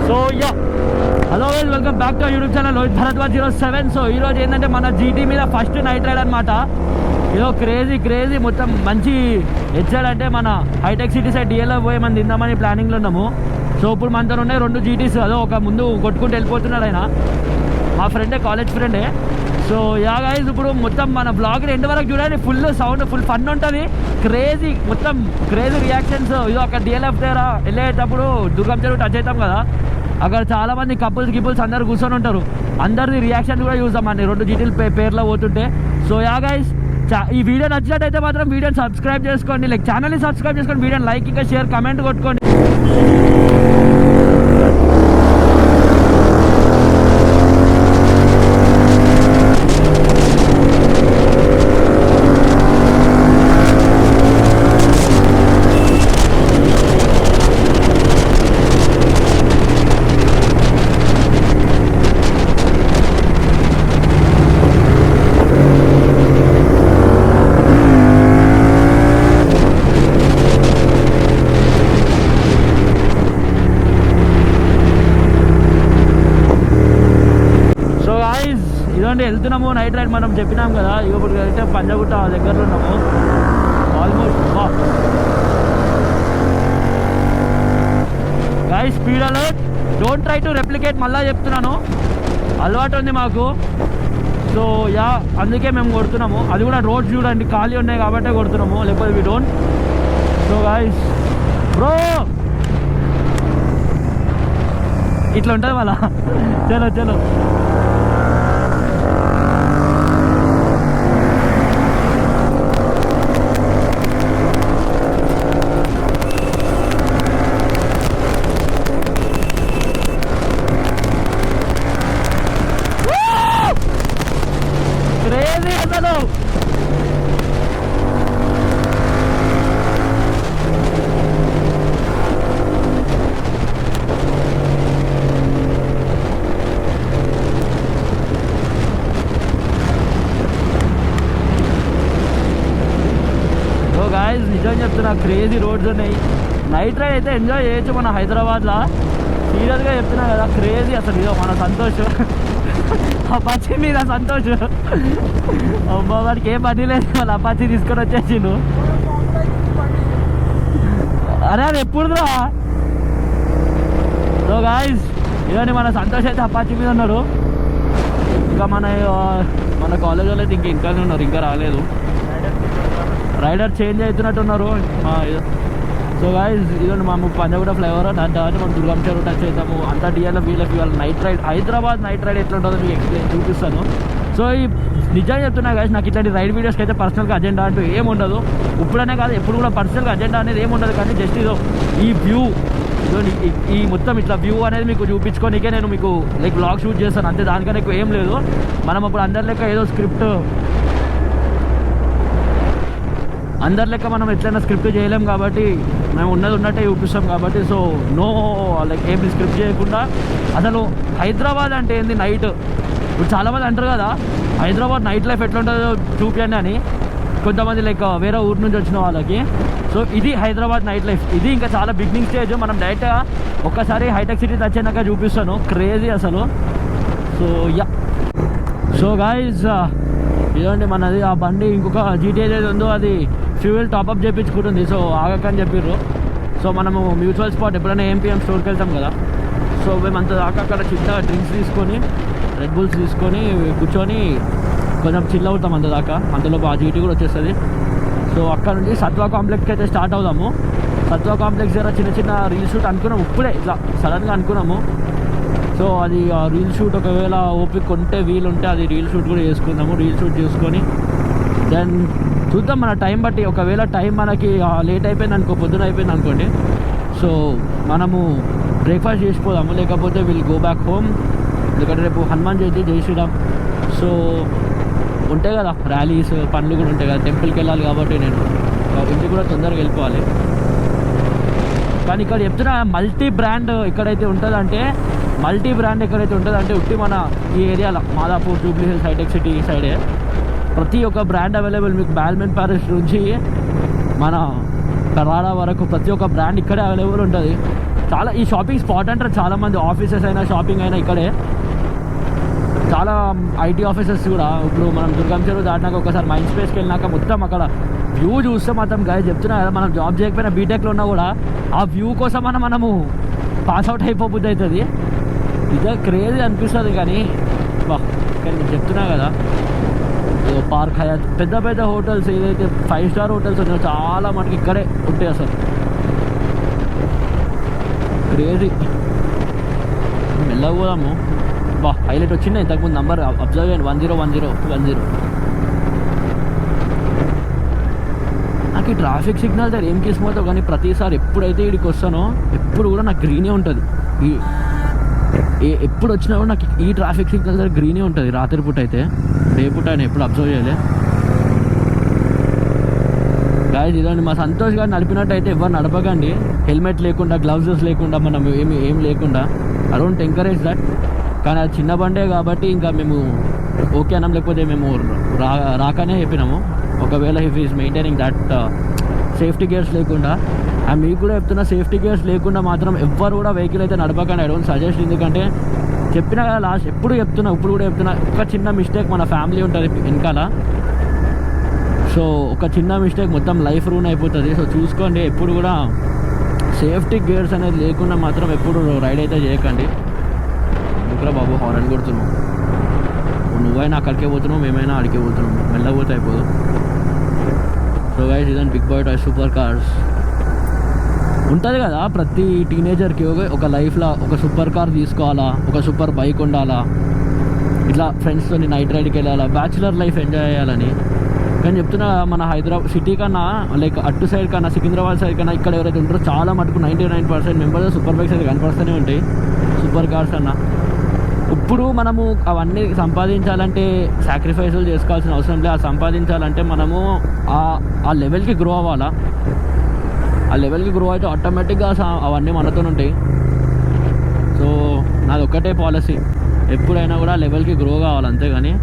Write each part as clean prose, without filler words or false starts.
So ya hello guys, welcome back to YouTube channel Lohith Bharadwaj 07. సో ఈరోజు ఏంటంటే మన జీటీ మీద ఫస్ట్ నైట్ రైడ్ అనమాట. ఏదో క్రేజీ మొత్తం మంచి హెచ్ఆర్ అంటే మన హైటెక్ సిటీ సైడ్ డిఎల్ఎఫ్ పోయి మనం తిందామని ప్లానింగ్లో ఉన్నాము. సో ఇప్పుడు మనతో ఉన్నాయి 2 జీటీస్. అదో ఒక ముందు కొట్టుకుంటూ వెళ్ళిపోతున్నాడు ఆయన, మా ఫ్రెండే, కాలేజ్ ఫ్రెండే. సో యా గైస్, ఇప్పుడు మొత్తం మన బ్లాగ్ ఎండ్ వరకు చూడండి. ఫుల్ సౌండ్, ఫుల్ ఫన్ ఉంటుంది. మొత్తం క్రేజీ రియాక్షన్స్. ఇదో అక్కడ డిఎల్ఎఫ్ దగ్గర వెళ్ళేటప్పుడు దుర్గం చెరువు టచ్ అవుతాం కదా, అక్కడ చాలా మంది కపుల్స్ అందరు కూర్చొని ఉంటారు. అందరిది రియాక్షన్ కూడా చూద్దామండి 2 జీటీల పేర్లో పోతుంటే. సో యా గైస్, ఈ వీడియో నచ్చినట్టయితే మాత్రం వీడియోని సబ్స్క్రైబ్ చేసుకోండి, లైక్ ఛానల్ని సబ్స్క్రైబ్ చేసుకోండి, వీడియోని లైక్ ఇంకా షేర్ కమెంట్ కొట్టుకోండి. ఇదండి వెళ్తున్నాము నైట్ రైడ్, మనం చెప్పినాం కదా. ఇప్పుడు అయితే పంజాగుట్ట దగ్గరలో ఉన్నాము almost. Guys, speed alert, don't try to replicate. మళ్ళీ చెప్తున్నాను, అలవాటు ఉంది మాకు. సో యా, అందుకే మేము కొడుతున్నాము. అది కూడా రోడ్ చూడండి, ఖాళీ ఉన్నాయి కాబట్టే కొడుతున్నాము, లేకపోతే we don't. So guys, bro ఇట్లా ఉంటుంది మళ్ళా. చలో నిజం చెప్తున్నా, క్రేజీ రోడ్స్ ఉన్నాయి. నైట్ రైడ్ అయితే ఎంజాయ్ చేయొచ్చు మన హైదరాబాద్లో. సీరియస్గా చెప్తున్నా కదా, క్రేజీ అసలు. ఇదో మన సంతోష్, అపాచీ మీద సంతోష్. అబ్బా, వాడికి ఏం పని లేదు, వాళ్ళు అపాచీ తీసుకొని వచ్చేసిండు. అరే అది ఎప్పుడురా. సో గాయ్స్, ఇదండి మన సంతోష్ అయితే అపాచీ మీద ఉన్నాడు. ఇంకా మన కాలేజ్ వాళ్ళు అయితే ఇంకానే ఉన్నారు, ఇంకా రాలేదు. రైడర్ చేంజ్ అవుతున్నట్టున్నారు. సో గాయ్స్, ఇదండి మా పంజాగుట్ట ఫ్లైఓవర్. దాని తర్వాత మనం దుర్గం చెరువు టచ్ అవుతాము. అంతా డిఎల్ఎఫ్ ఇవాళ night ride, Hyderabad night ride ఎట్లా ఉంటుందో మీకు ఎక్స్ప్లెయిన్ చూపిస్తాను. సో ఈ నిజంగా చెప్తున్నా గాయ్స్, నాకు ఇట్లాంటి రైడ్ వీడియోస్కి అయితే పర్సనల్గా అజెండా అంటూ ఏముండదు. ఇప్పుడనే కాదు, ఎప్పుడు కూడా పర్సనల్గా అజెండా అనేది ఏముండదు. కానీ జస్ట్ ఇదో ఈ వ్యూ, ఈ మొత్తం ఇట్లా వ్యూ అనేది మీకు చూపించుకోనికే నేను మీకు లైక్ బ్లాగ్ షూట్ చేస్తాను అంతే. దానికన్నా ఎక్కువ ఏం లేదు. మనం అప్పుడు అందరి లెక్క ఏదో అందరి లెక్క మనం ఎట్లయినా స్క్రిప్ట్ చేయలేం కాబట్టి మేము ఉన్నట్టే చూపిస్తాం కాబట్టి. సో నో లైక్ ఏం స్క్రిప్ట్ చేయకుండా అసలు హైదరాబాద్ అంటే ఏంది నైట్. ఇప్పుడు చాలామంది అంటారు కదా, హైదరాబాద్ నైట్ లైఫ్ ఎట్లా ఉంటుందో చూపించండి అని, కొంతమంది లైక్ వేరే ఊరు నుంచి వచ్చిన వాళ్ళకి. సో ఇది హైదరాబాద్ నైట్ లైఫ్. ఇది ఇంకా చాలా బిగినింగ్ స్టేజ్. మనం డైరెక్ట్గా ఒక్కసారి హైటెక్ సిటీ వచ్చాక చూపిస్తాను, క్రేజీ అసలు. సో యా, సో గాయ్స్, ఇదండి మనది ఆ బండి. ఇంకొక జీటీ ఏదైతే ఉందో అది ఫ్యూయల్ టాప్అప్ చేయించుకుంటుంది. సో ఆగకని చెప్పారు. సో మనము మ్యూచువల్ స్పాట్ ఎప్పుడైనా ఏఎంపీఎం స్టోర్కి వెళ్తాం కదా, సో మేము అంత దాకా అక్కడ చిన్న డ్రింక్స్ తీసుకొని, రెడ్ బుల్స్ తీసుకొని కూర్చొని కొంచెం చిల్ అవుతాం అంత దాకా. అంతలోపు ఆ జీటీ కూడా వచ్చేస్తుంది. సో అక్కడ నుంచి సత్వా కాంప్లెక్స్కి అయితే స్టార్ట్ అవుదాము. సత్వా కాంప్లెక్స్ దగ్గర చిన్న రీల్ షూట్ అనుకున్నాము, ఇప్పుడే ఇట్లా సడన్గా అనుకున్నాము. సో అది రీల్ షూట్ ఒకవేళ ఓపిక ఉంటే వీలుంటే అది రీల్ షూట్ కూడా చేసుకుందాము. రీల్ షూట్ చేసుకొని దెన్ చూద్దాం మన టైం బట్టి. ఒకవేళ టైం మనకి లేట్ అయిపోయింది అనుకో, పొద్దున అయిపోయింది అనుకోండి, సో మనము బ్రేక్ఫాస్ట్ చేసిపోదాము. లేకపోతే విల్ గో బ్యాక్ హోమ్. ఎందుకంటే రేపు హనుమాన్ జయంతి, జై శ్రీరామ్. సో ఉంటాయి కదా ర్యాలీస్, పనులు కూడా ఉంటాయి కదా, టెంపుల్కి వెళ్ళాలి కాబట్టి నేను ఇంటికి కూడా తొందరగా వెళ్ళిపోవాలి. కానీ ఇక్కడ చెప్తున్నా, మల్టీ బ్రాండ్ ఎక్కడైతే ఉంటుందంటే ఉట్టి మన ఈ ఏరియాలో మాదాపూర్, జూబ్లీ హిల్స్, హైటెక్ సిటీ సైడే ప్రతి ఒక్క బ్రాండ్ అవైలబుల్. మీకు బాల్మెన్ ప్యారిస్ నుంచి మన కరాడా వరకు ప్రతి ఒక్క బ్రాండ్ ఇక్కడే అవైలబుల్ ఉంటుంది. చాలా ఈ షాపింగ్ స్పాట్ అంటారు చాలామంది, ఆఫీసెస్ అయినా షాపింగ్ అయినా ఇక్కడే. చాలా ఐటీ ఆఫీసెస్ కూడా ఇప్పుడు మనం దుర్గం చెరువు దాటినాక ఒకసారి మైండ్ స్పేస్కి వెళ్ళినాక మొత్తం అక్కడ వ్యూ చూస్తే మాత్రం గాయ చెప్తున్నా కదా, మనం జాబ్ చేయకపోయినా బీటెక్లో ఉన్నా కూడా ఆ వ్యూ కోసం మనము పాస్అవుట్ అయిపోబుద్ది అవుతుంది. ఇదే క్రేజీ అనిపిస్తుంది. కానీ కానీ నేను చెప్తున్నా కదా, పార్క్ హయాత్ పెద్ద పెద్ద హోటల్స్ ఏదైతే 5 స్టార్ హోటల్స్ ఉన్నాయో చాలా మనకి ఇక్కడే ఉంటాయి. అసలు క్రేజీ. మెల్లగా పోదాము. హైలైట్ వచ్చింది ఇంతకుముందు నంబర్ అబ్జర్వ్ చేయండి, 101010. నాకు ఈ ట్రాఫిక్ సిగ్నల్ దగ్గర ఏం కిస్మవుతావు కానీ ప్రతిసారి ఎప్పుడైతే ఇక్కడికి వస్తానో ఎప్పుడు కూడా నాకు గ్రీనే ఉంటుంది. ఎప్పుడు వచ్చినా కూడా నాకు ఈ ట్రాఫిక్ సిగ్నల్ దగ్గర గ్రీనే ఉంటుంది. రాత్రిపూట అయితే, డే పూట ఆయన ఎప్పుడు అబ్జర్వ్ చేయలే. గాయస్ ఇదండి మా సంతోష్ గారు నడిపినట్టయితే ఎవరు నడపకండి హెల్మెట్ లేకుండా, గ్లౌజెస్ లేకుండా, మనం ఏం లేకుండా. I don't encourage that. కానీ అది చిన్న బండే కాబట్టి ఇంకా మేము ఓకే అన్నాం, లేకపోతే మేము రాకనే చెప్పినాము. ఒకవేళ if is maintaining that safety gears లేకుండా. అండ్ మీకు కూడా చెప్తున్నా, సేఫ్టీ గేర్స్ లేకుండా మాత్రం ఎవ్వరు కూడా వెహికల్ అయితే నడపకండి. I don't suggest. ఎందుకంటే చెప్పినా కదా లాస్ట్, ఎప్పుడు చెప్తున్నా, ఇప్పుడు కూడా చెప్తున్నా, ఒక చిన్న మిస్టేక్, మన ఫ్యామిలీ ఉంటుంది వెనకాల. సో ఒక చిన్న మిస్టేక్ మొత్తం లైఫ్ రూన్ అయిపోతుంది. సో చూసుకోండి, ఎప్పుడు కూడా సేఫ్టీ గేర్స్ అనేది లేకుండా మాత్రం ఎప్పుడు రైడ్ అయితే చేయకండి. ఎందుకురా బాబు హారన్ కొడుతున్నావు, నువ్వైనా అక్కడికే పోతున్నావు, మేమైనా అడిగే పోతున్నాం, మెల్లపోతే అయిపోదు. సో గైస్ ఇదని big boy toy super cars. ఉంటుంది కదా ప్రతి టీనేజర్కి ఒక లైఫ్లో ఒక సూపర్ కార్ తీసుకోవాలా, ఒక సూపర్ బైక్ ఉండాలా, ఇట్లా ఫ్రెండ్స్తో నైట్ రైడ్కి వెళ్ళాలా, బ్యాచులర్ లైఫ్ ఎంజాయ్ చేయాలని. కానీ చెప్తున్నా మన హైదరాబాద్ సిటీ కన్నా, లైక్ అటు సైడ్ కన్నా, సికింద్రాబాద్ సైడ్ కన్నా ఇక్కడ ఎవరైతే ఉంటారో చాలా మటుకు 99% మెంబర్స్ సూపర్ బైక్స్ అయితే కనపడుతూనే ఉంటాయి, సూపర్ కార్స్ అన్నా. ఇప్పుడు మనము అవన్నీ సంపాదించాలంటే సాక్రిఫైసులు చేసుకోవాల్సిన అవసరం లేదు. ఆ సంపాదించాలంటే మనము ఆ లెవెల్కి గ్రో అవ్వాలా. ఆ లెవెల్కి గ్రో అయితే ఆటోమేటిక్గా అవన్నీ మనతో ఉంటాయి. సో నాది ఒక్కటే పాలసీ, ఎప్పుడైనా కూడా లెవెల్కి గ్రో కావాలి, అంతేగాని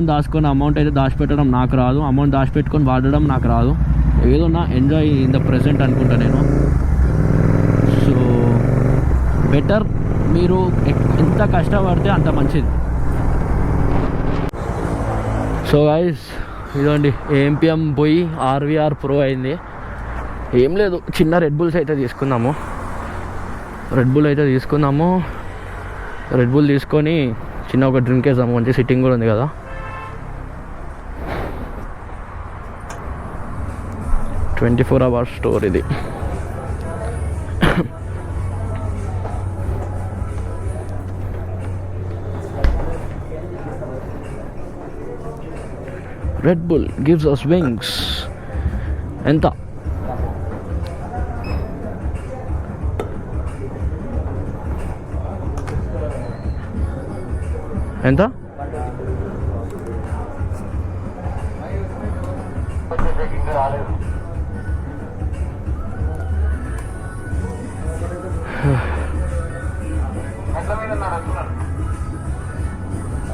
దాచుకొని అమౌంట్ అయితే దాచిపెట్టడం నాకు రాదు, అమౌంట్ దాచిపెట్టుకొని వాడడం నాకు రాదు. ఏదన్నా ఎంజాయ్ ఇన్ ద ప్రెజెంట్ అనుకుంటా నేను. సో బెటర్ మీరు ఎంత కష్టపడితే అంత మంచిది. సో గైస్ ఇదండి ఏఎంపిఎం పోయి ఆర్వీఆర్ ప్రో అయింది. ఏం లేదు, చిన్న రెడ్ బుల్స్ అయితే తీసుకుందాము. రెడ్ బుల్ తీసుకొని చిన్న ఒక డ్రింక్ వేసాము. మంచి సిట్టింగ్ కూడా ఉంది కదా. ట్వంటీ 4 అవర్స్ స్టోర్ ఇది. Red Bull gives us wings. ఎంత ఎంత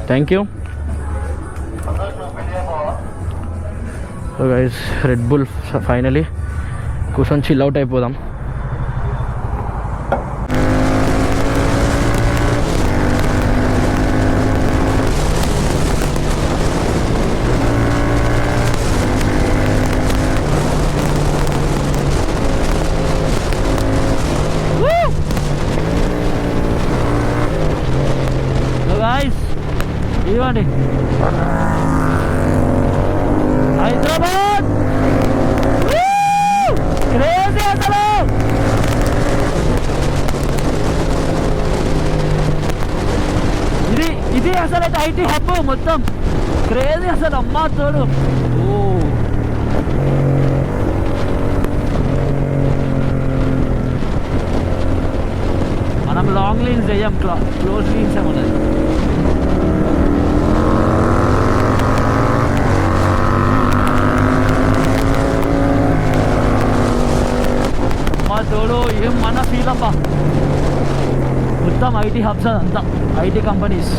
thank you. So guys red bull finally కూర్చొని చిల్ అవుట్ అయిపోదాం. ఇదిగోండి హైదరాబాద్ క్రేజీ అసలు. ఇది అసలు అయితే ఐటీ హబ్ మొత్తం క్రేజీ అసలు. అమ్మా తోడు. మనం లాంగ్ లైన్స్ చేయం, క్లోజ్ లైన్స్ ఏమన్నది. తోడు ఏం మన ఫీల్ అబ్బా. మొత్తం ఐటీ హబ్స్, అదంతా ఐటీ కంపెనీస్.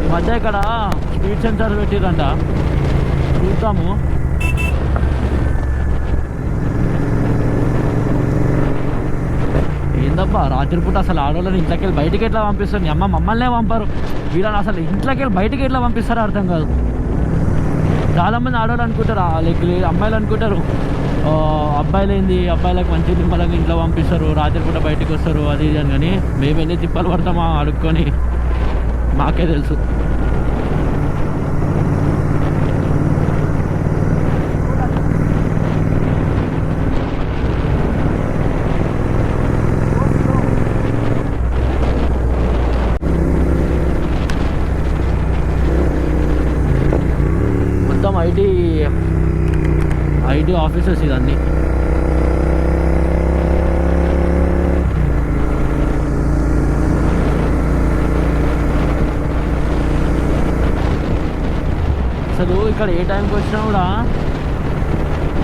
ఈ మధ్య ఇక్కడ స్పీడ్ సెన్సార్ పెట్టిరంట. చూద్దాము. ఏందబ్బా రాత్రిపూట అసలు ఆడవాళ్ళని ఇంట్లోకి వెళ్ళి బయటికి ఎట్లా పంపిస్తారు? నీ అమ్మ మమ్మల్నే పంపారు, వీళ్ళని అసలు ఇంట్లోకి వెళ్ళి బయటికి ఎట్లా పంపిస్తారో అర్థం కాదు. చాలామంది ఆడవాళ్ళు అనుకుంటారు, లైక్ అమ్మాయిలు అనుకుంటారు అబ్బాయిలు ఏంది, అబ్బాయిలకు మంచి తిప్పలకి ఇంట్లో పంపిస్తారు, రాత్రిపూట బయటకు వస్తారు అది ఇది అని. కానీ మేము ఎన్ని తిప్పలు పడతామా అడుక్కొని మాకే తెలుసు. మొత్తం ఐటీ ఆఫీసెస్ ఇదన్నీ. అసలు ఇక్కడ ఏ టైంకి వచ్చినా కూడా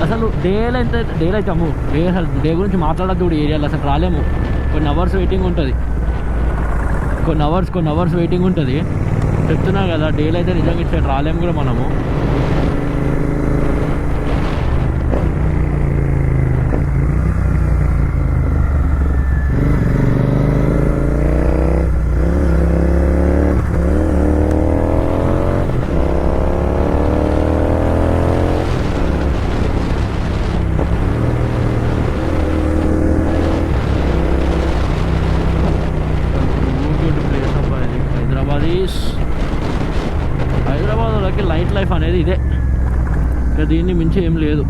అసలు డేలో అవుతాము. అసలు డే గురించి మాట్లాడద్దు కూడా ఏరియాలో అసలు రాలేము. కొన్ని అవర్స్ వెయిటింగ్ ఉంటుంది, కొన్ని అవర్స్ వెయిటింగ్ ఉంటుంది. చెప్తున్నా కదా, డేలో అయితే నిజంగా ఇచ్చాడు రాలేము కూడా మనము. హైదరాబాద్ వాళ్ళకి నైట్ లైఫ్ అనేది ఇదే, ఇంకా దీన్ని మించి ఏం లేదు.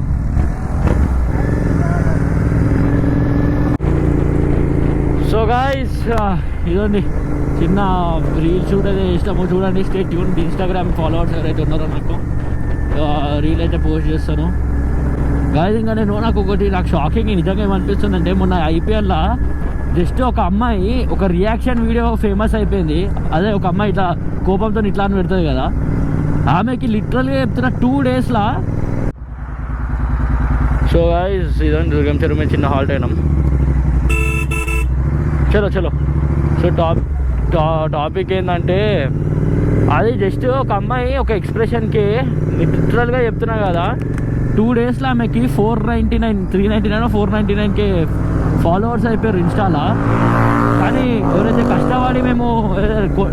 సో గాయ్స్ ఇదండి చిన్న రీల్ షూట్ అయితే ఇష్టము. చూడండి, స్టే ట్యూన్. ఇన్స్టాగ్రామ్ ఫాలోవర్స్ ఎవరైతే ఉన్నారో నాకు రీల్ అయితే పోస్ట్ చేస్తాను గాయ్స్. ఇంకా నాకు షాకింగ్ నిజంగా ఏమనిపిస్తుందంటే, మొన్న ఐపీఎల్లో జస్ట్ ఒక అమ్మాయి ఒక రియాక్షన్ వీడియో ఫేమస్ అయిపోయింది. అదే ఒక అమ్మాయి ఇట్లా కోపంతో ఇట్లా అని పెడుతుంది కదా, ఆమెకి లిటరల్గా చెప్తున్న 2 డేస్లా. సో గాయ్స్ ఇదండి దుర్గం చెరువు మీద చిన్న హాల్ట్ అయినాం. చలో సో టాపిక్ ఏంటంటే, అది జస్ట్ ఒక అమ్మాయి ఒక ఎక్స్ప్రెషన్కి లిటరల్గా చెప్తున్నా కదా, 2 డేస్లో ఆమెకి 399 499K ఫాలోవర్స్ అయిపోయారు ఇన్స్టాలో. కానీ ఎవరైతే కష్టపడి మేము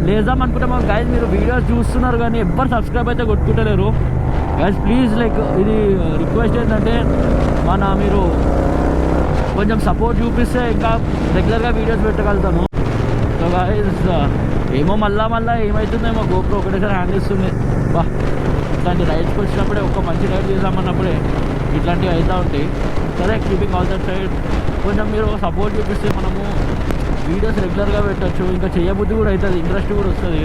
లేదాం అనుకుంటామో గైస్, మీరు వీడియోస్ చూస్తున్నారు కానీ ఎవ్వరు సబ్స్క్రైబ్ అయితే కొట్టుకుంటలేరు గైస్. ప్లీజ్ లైక్ ఇది రిక్వెస్ట్ ఏంటంటే, మీరు కొంచెం సపోర్ట్ చూపిస్తే ఇంకా రెగ్యులర్గా వీడియోస్ పెట్టగలుగుతాము. సో గైస్ ఏమో మళ్ళా ఏమవుతుందేమో, గోప్రో ఒకటేసారి హ్యాండ్ ఇస్తుంది. బా ఇట్లాంటి రైడ్స్కి వచ్చినప్పుడే ఒక మంచి రైడ్ చేద్దామన్నప్పుడే ఇట్లాంటివి అవుతూ ఉంటాయి. సరే, కీపింగ్ ఆల్ దట్ సైడ్ కొంచెం మీరు సపోర్ట్ చూపిస్తే మనము వీడియోస్ రెగ్యులర్గా పెట్టచ్చు. ఇంకా చేయబుద్ధి కూడా అవుతుంది, ఇంట్రెస్ట్ కూడా వస్తుంది.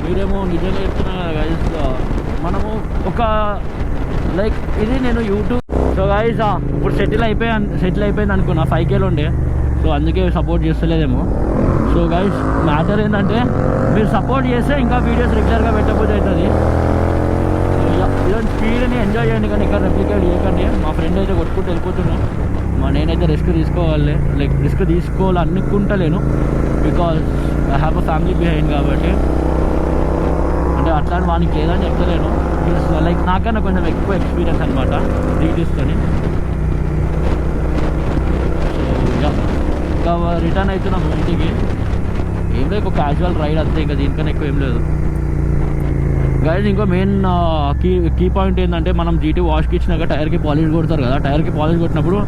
మీరేమో నిజంగా చెప్తున్నా కదా గైస్, మనము ఒక లైక్ ఇది నేను యూట్యూబ్. సో గైస్ ఇప్పుడు సెటిల్ అయిపోయింది అనుకున్నా, 5Kలో ఉండే. సో అందుకే సపోర్ట్ చేస్తలేదేమో. సో గైస్ మ్యాటర్ ఏంటంటే, మీరు సపోర్ట్ చేస్తే ఇంకా వీడియోస్ రెగ్యులర్గా పెట్టబుద్ధి అవుతుంది. ఇలాంటి స్పీడ్ని ఎంజాయ్ చేయండి, కానీ ఇక్కడ రెప్లికేట్ చేయకండి. మా ఫ్రెండ్ అయితే కొట్టుకుంటూ వెళ్ళిపోతున్నాను. నేనైతే రిస్క్ తీసుకోవాలనుకుంటలేను, because I have a family behind. కాబట్టి అంటే అట్లాంటి వానికి లేదని చెప్తలేను. లైక్ నాకన్నా కొంచెం ఎక్కువ ఎక్స్పీరియన్స్ అనమాట తీసుకొని. సో ఇంకా రిటర్న్ అవుతున్నాము ఇంటికి. ఏం లేదు, ఒక క్యాజువల్ రైడ్ అంతే, ఇంకా దీనికన్నా ఎక్కువ ఏం లేదు గైస్. ఇంకో మెయిన్ కీ పాయింట్ ఏంటంటే, మనం GT వాష్కి ఇచ్చినాక టైర్కి పాలిష్ కొడతారు కదా, టైర్కి పాలిష్ కొట్టినప్పుడు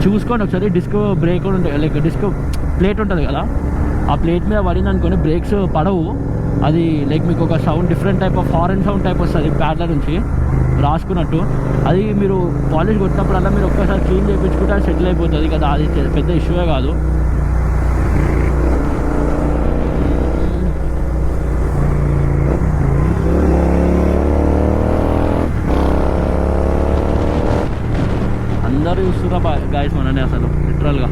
చూసుకోండి ఒకసారి, డిస్క్ బ్రేక్ కూడా ఉంటాయి, లైక్ డిస్క్ ప్లేట్ ఉంటుంది కదా, ఆ ప్లేట్ మీద పడింది అనుకోండి బ్రేక్స్ పడవు. అది లైక్ మీకు ఒక sound, different type of horn sound type వస్తుంది ప్యాడ్ల నుంచి రాసుకున్నట్టు. అది మీరు పాలిష్ కొట్టినప్పుడల్లా మీరు ఒక్కసారి క్లీన్ చేయించుకుంటే అది సెటిల్ అయిపోతుంది కదా, అది పెద్ద ఇష్యూయే కాదు. అందరూ చూస్తున్నా గాయస్ మననే అసలు లిటరల్గా.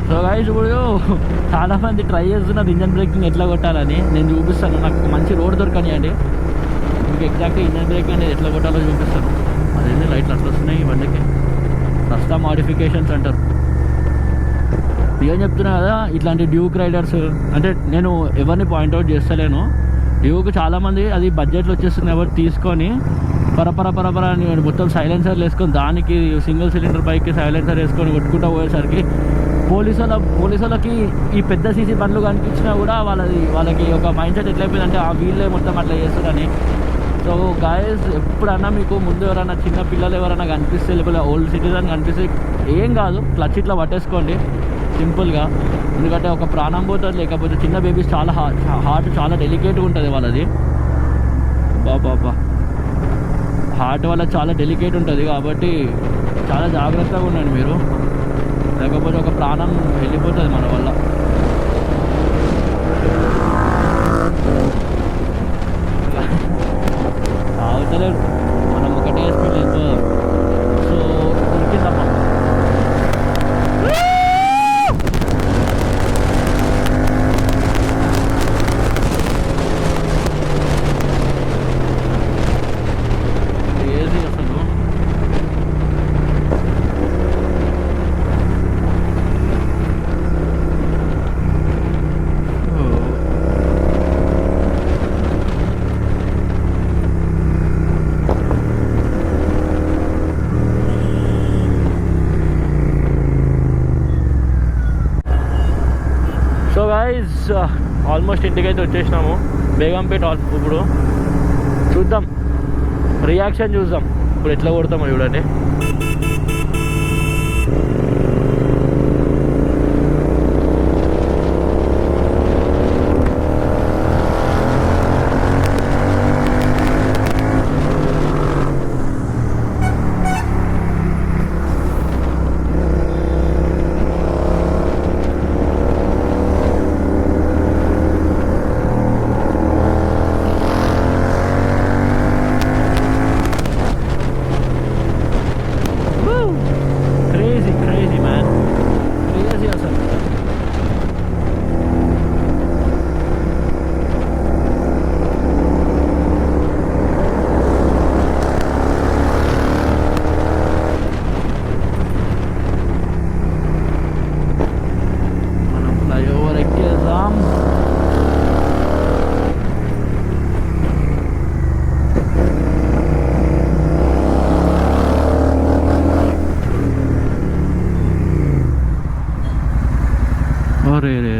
సో గాయస్ ఇప్పుడు చాలామంది ట్రై చేస్తున్నారు ఇంజన్ బ్రేకింగ్ ఎట్లా కొట్టాలని. నేను చూపిస్తాను, నాకు మంచి రోడ్ దొరకనియండి. మీకు ఎగ్జాక్ట్గా ఇంజన్ బ్రేక్ అనేది ఎట్లా కొట్టాలో చూపిస్తాను. అదేంటి లైట్లు అట్లా వస్తున్నాయి ఈ బండికి, రస్తా మాడిఫికేషన్స్ అంటారు. ఏం చెప్తున్నా కదా, ఇట్లాంటి డ్యూక్ రైడర్స్ అంటే నేను ఎవరిని పాయింట్అవుట్ చేస్తలేను. డ్యూక్ చాలామంది అది బడ్జెట్లో వచ్చేస్తుంది కాబట్టి తీసుకొని పరపర మొత్తం సైలెన్సర్లు వేసుకొని, దానికి సింగిల్ సిలిండర్ బైక్కి సైలెన్సర్ వేసుకొని కొట్టుకుంటూ పోయేసరికి పోలీసులకి ఈ పెద్ద సీసీ బండ్లు కనిపించినా కూడా వాళ్ళకి ఒక మైండ్ సెట్ ఎట్లయిపోయిందంటే ఆ వీళ్ళే మొత్తం అట్లా చేస్తారని. సో గాయస్, ఎప్పుడన్నా మీకు ముందు ఎవరైనా చిన్న పిల్లలు ఎవరైనా కనిపిస్తే, లేకపోతే ఓల్డ్ సిటిజన్ కనిపిస్తే ఏం కాదు, క్లచ్ ఇట్లా పట్టేసుకోండి సింపుల్గా. ఎందుకంటే ఒక ప్రాణం పోతుంది, లేకపోతే చిన్న బేబీస్ చాలా హార్ట్ చాలా డెలికేట్గా ఉంటుంది వాళ్ళది. బాబా హార్ట్ వల్ల చాలా డెలికేట్ ఉంటుంది కాబట్టి చాలా జాగ్రత్తగా ఉండండి మీరు, లేకపోతే ఒక ప్రాణం వెళ్ళిపోతుంది మన వల్ల. అవుతలేరు, మనం ఒకటే స్పీడ్ వెళ్ళిపోదాం. సో ఉరికిందమ్మా. ఏది అసలు ఆల్మోస్ట్ ఇంటికైతే వచ్చేసినాము. బేగంపేట ఇప్పుడు చూద్దాం, రియాక్షన్ చూద్దాం ఇప్పుడు ఎట్లా కొడతామో చూడండి.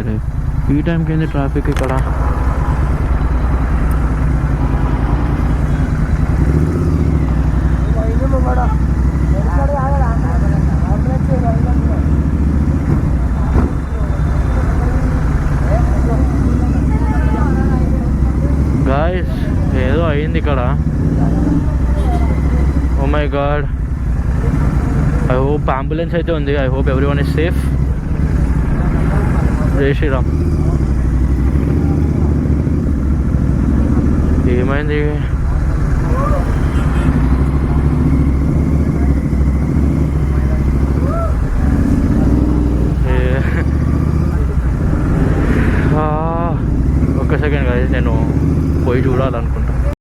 రే ఈ టైంకి ఏంది ట్రాఫిక్ ఇక్కడ? గాయ్స్ ఏదో అయింది ఇక్కడ. Oh my god, I hope ambulance అయితే ఉంది. I hope everyone is safe. Jai Shriram. ఏమైంది? ఒక్క సెకండ్ కాదు, నేను పోయి చూడాలనుకున్నాను.